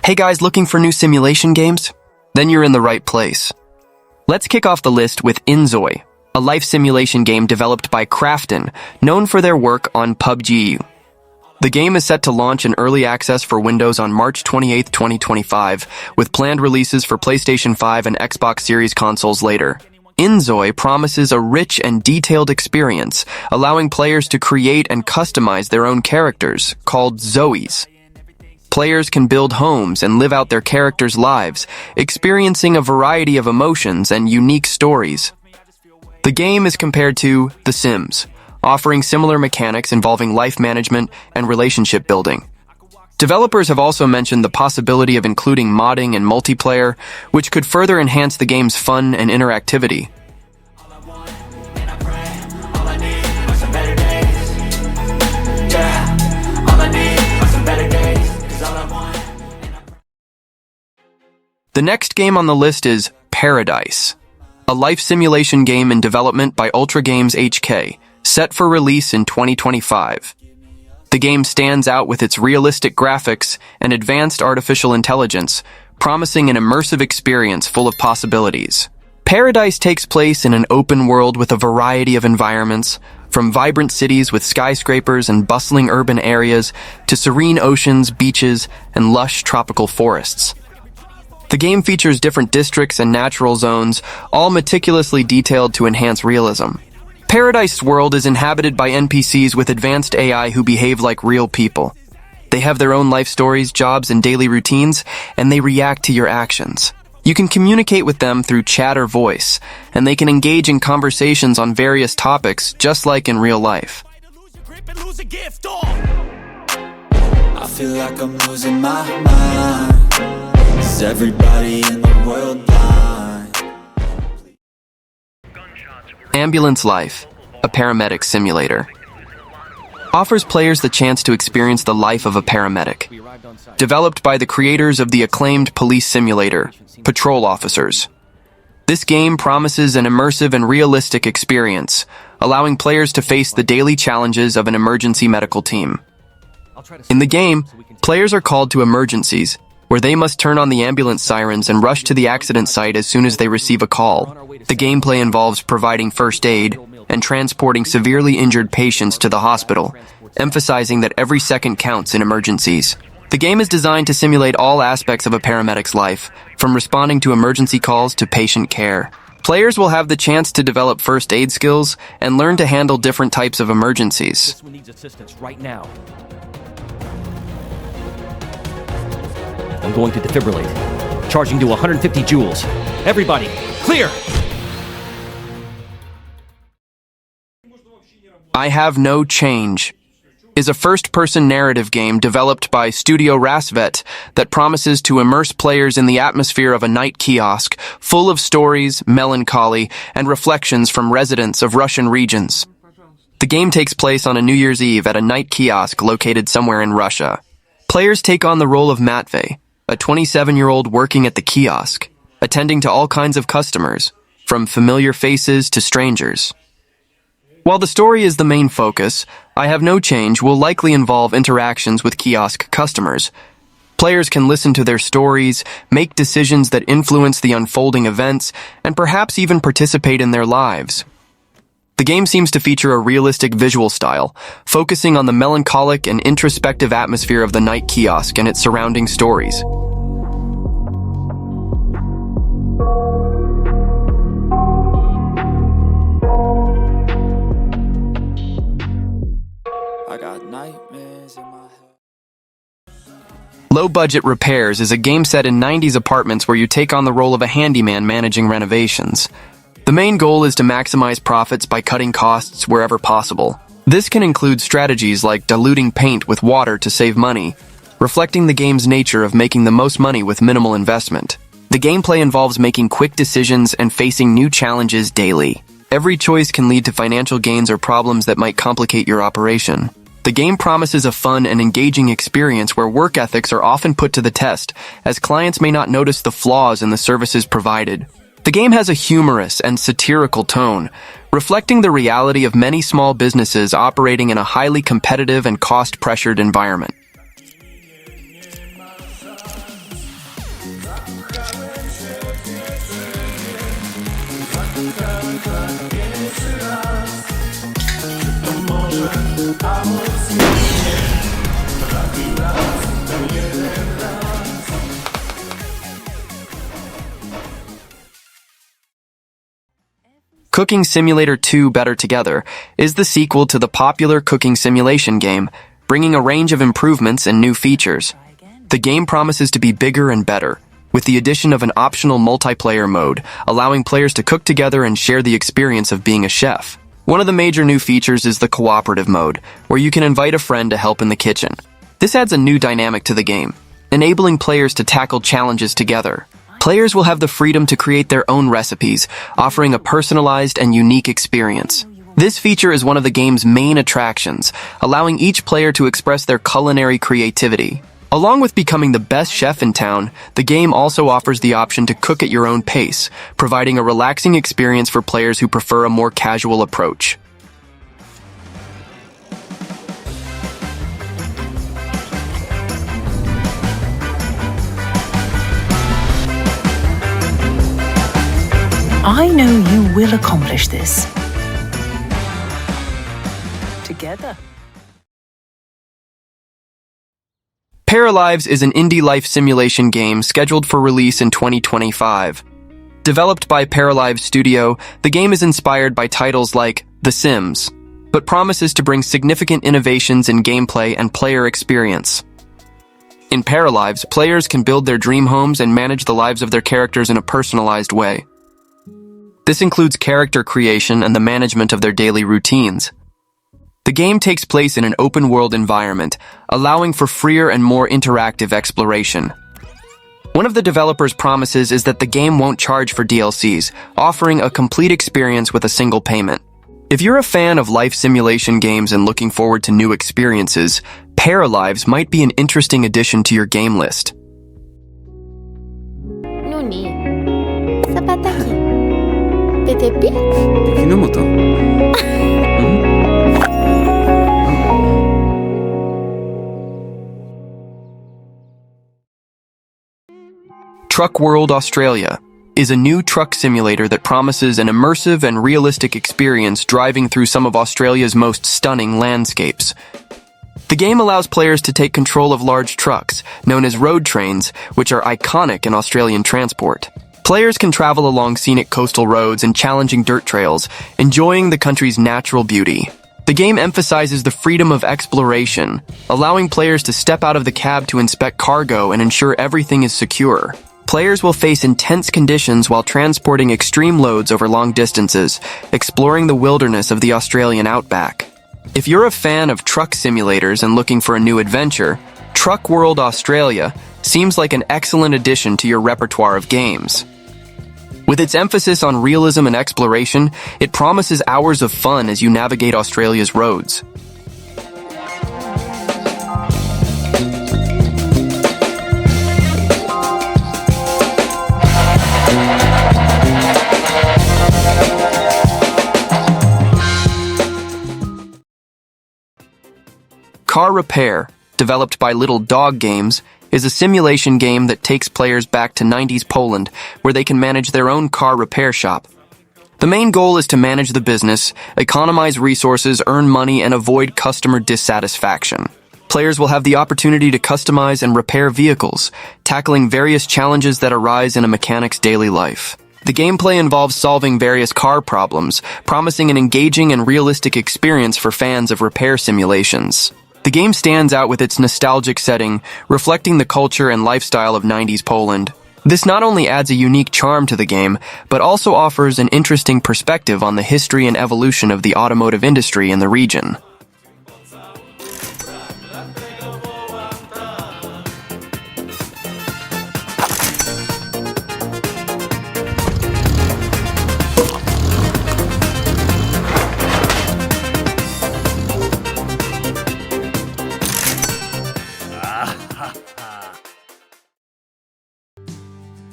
Hey guys, looking for new simulation games? Then you're in the right place. Let's kick off the list with Inzoi, a life simulation game developed by Krafton, known for their work on PUBG. The game is set to launch in early access for Windows on March 28, 2025, with planned releases for PlayStation 5 and Xbox Series consoles later. Inzoi promises a rich and detailed experience, allowing players to create and customize their own characters, called Zoes. Players can build homes and live out their characters' lives, experiencing a variety of emotions and unique stories. The game is compared to The Sims, offering similar mechanics involving life management and relationship building. Developers have also mentioned the possibility of including modding and multiplayer, which could further enhance the game's fun and interactivity. The next game on the list is Paradise, a life simulation game in development by Ultra Games HK, set for release in 2025. The game stands out with its realistic graphics and advanced artificial intelligence, promising an immersive experience full of possibilities. Paradise takes place in an open world with a variety of environments, from vibrant cities with skyscrapers and bustling urban areas to serene oceans, beaches, and lush tropical forests. The game features different districts and natural zones, all meticulously detailed to enhance realism. Paradise's world is inhabited by NPCs with advanced AI who behave like real people. They have their own life stories, jobs, and daily routines, and they react to your actions. You can communicate with them through chat or voice, and they can engage in conversations on various topics, just like in real life. I feel like I'm losing my mind. Is everybody in the world blind? Ambulance Life, a paramedic simulator, offers players the chance to experience the life of a paramedic. Developed by the creators of the acclaimed police simulator, Patrol Officers. This game promises an immersive and realistic experience, allowing players to face the daily challenges of an emergency medical team. In the game, players are called to emergencies, where they must turn on the ambulance sirens and rush to the accident site as soon as they receive a call. The gameplay involves providing first aid and transporting severely injured patients to the hospital, emphasizing that every second counts in emergencies. The game is designed to simulate all aspects of a paramedic's life, from responding to emergency calls to patient care. Players will have the chance to develop first aid skills and learn to handle different types of emergencies. This one needs assistance right now. I'm going to defibrillate. Charging to 150 joules. Everybody, clear! I Have No Change is a first-person narrative game developed by Studio Rasvet that promises to immerse players in the atmosphere of a night kiosk full of stories, melancholy, and reflections from residents of Russian regions. The game takes place on a New Year's Eve at a night kiosk located somewhere in Russia. Players take on the role of Matvey, a 27-year-old working at the kiosk, attending to all kinds of customers, from familiar faces to strangers. While the story is the main focus, I Have No Change will likely involve interactions with kiosk customers. Players can listen to their stories, make decisions that influence the unfolding events, and perhaps even participate in their lives. The game seems to feature a realistic visual style, focusing on the melancholic and introspective atmosphere of the night kiosk and its surrounding stories. I got nightmares in my head. Low Budget Repairs is a game set in 90s apartments where you take on the role of a handyman managing renovations. The main goal is to maximize profits by cutting costs wherever possible. This can include strategies like diluting paint with water to save money, reflecting the game's nature of making the most money with minimal investment. The gameplay involves making quick decisions and facing new challenges daily. Every choice can lead to financial gains or problems that might complicate your operation. The game promises a fun and engaging experience where work ethics are often put to the test, as clients may not notice the flaws in the services provided. The game has a humorous and satirical tone, reflecting the reality of many small businesses operating in a highly competitive and cost-pressured environment. Cooking Simulator 2 Better Together is the sequel to the popular cooking simulation game, bringing a range of improvements and new features. The game promises to be bigger and better, with the addition of an optional multiplayer mode, allowing players to cook together and share the experience of being a chef. One of the major new features is the cooperative mode, where you can invite a friend to help in the kitchen. This adds a new dynamic to the game, enabling players to tackle challenges together. Players will have the freedom to create their own recipes, offering a personalized and unique experience. This feature is one of the game's main attractions, allowing each player to express their culinary creativity. Along with becoming the best chef in town, the game also offers the option to cook at your own pace, providing a relaxing experience for players who prefer a more casual approach. I know you will accomplish this. Together. Paralives is an indie life simulation game scheduled for release in 2025. Developed by Paralives Studio, the game is inspired by titles like The Sims, but promises to bring significant innovations in gameplay and player experience. In Paralives, players can build their dream homes and manage the lives of their characters in a personalized way. This includes character creation and the management of their daily routines. The game takes place in an open-world environment, allowing for freer and more interactive exploration. One of the developers' promises is that the game won't charge for DLCs, offering a complete experience with a single payment. If you're a fan of life simulation games and looking forward to new experiences, Paralives might be an interesting addition to your game list. Nuni. Sapataki. Petepi? Truck World Australia is a new truck simulator that promises an immersive and realistic experience driving through some of Australia's most stunning landscapes. The game allows players to take control of large trucks, known as road trains, which are iconic in Australian transport. Players can travel along scenic coastal roads and challenging dirt trails, enjoying the country's natural beauty. The game emphasizes the freedom of exploration, allowing players to step out of the cab to inspect cargo and ensure everything is secure. Players will face intense conditions while transporting extreme loads over long distances, exploring the wilderness of the Australian outback. If you're a fan of truck simulators and looking for a new adventure, Truck World Australia seems like an excellent addition to your repertoire of games. With its emphasis on realism and exploration, it promises hours of fun as you navigate Australia's roads. Car Repair, developed by Little Dog Games, is a simulation game that takes players back to 90s Poland, where they can manage their own car repair shop. The main goal is to manage the business, economize resources, earn money, and avoid customer dissatisfaction. Players will have the opportunity to customize and repair vehicles, tackling various challenges that arise in a mechanic's daily life. The gameplay involves solving various car problems, promising an engaging and realistic experience for fans of repair simulations. The game stands out with its nostalgic setting, reflecting the culture and lifestyle of 90s Poland. This not only adds a unique charm to the game, but also offers an interesting perspective on the history and evolution of the automotive industry in the region.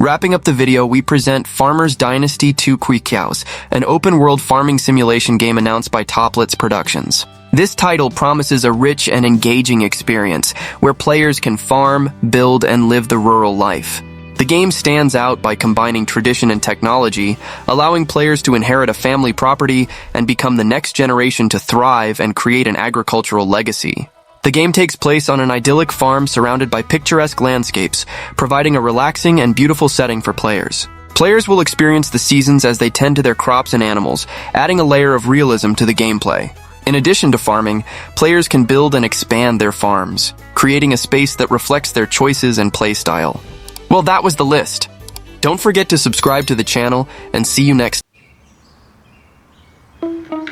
Wrapping up the video, we present Farmers Dynasty 2 Kwikiaus, an open-world farming simulation game announced by Toplitz Productions. This title promises a rich and engaging experience, where players can farm, build, and live the rural life. The game stands out by combining tradition and technology, allowing players to inherit a family property and become the next generation to thrive and create an agricultural legacy. The game takes place on an idyllic farm surrounded by picturesque landscapes, providing a relaxing and beautiful setting for players. Players will experience the seasons as they tend to their crops and animals, adding a layer of realism to the gameplay. In addition to farming, players can build and expand their farms, creating a space that reflects their choices and playstyle. Well, that was the list. Don't forget to subscribe to the channel and see you next time.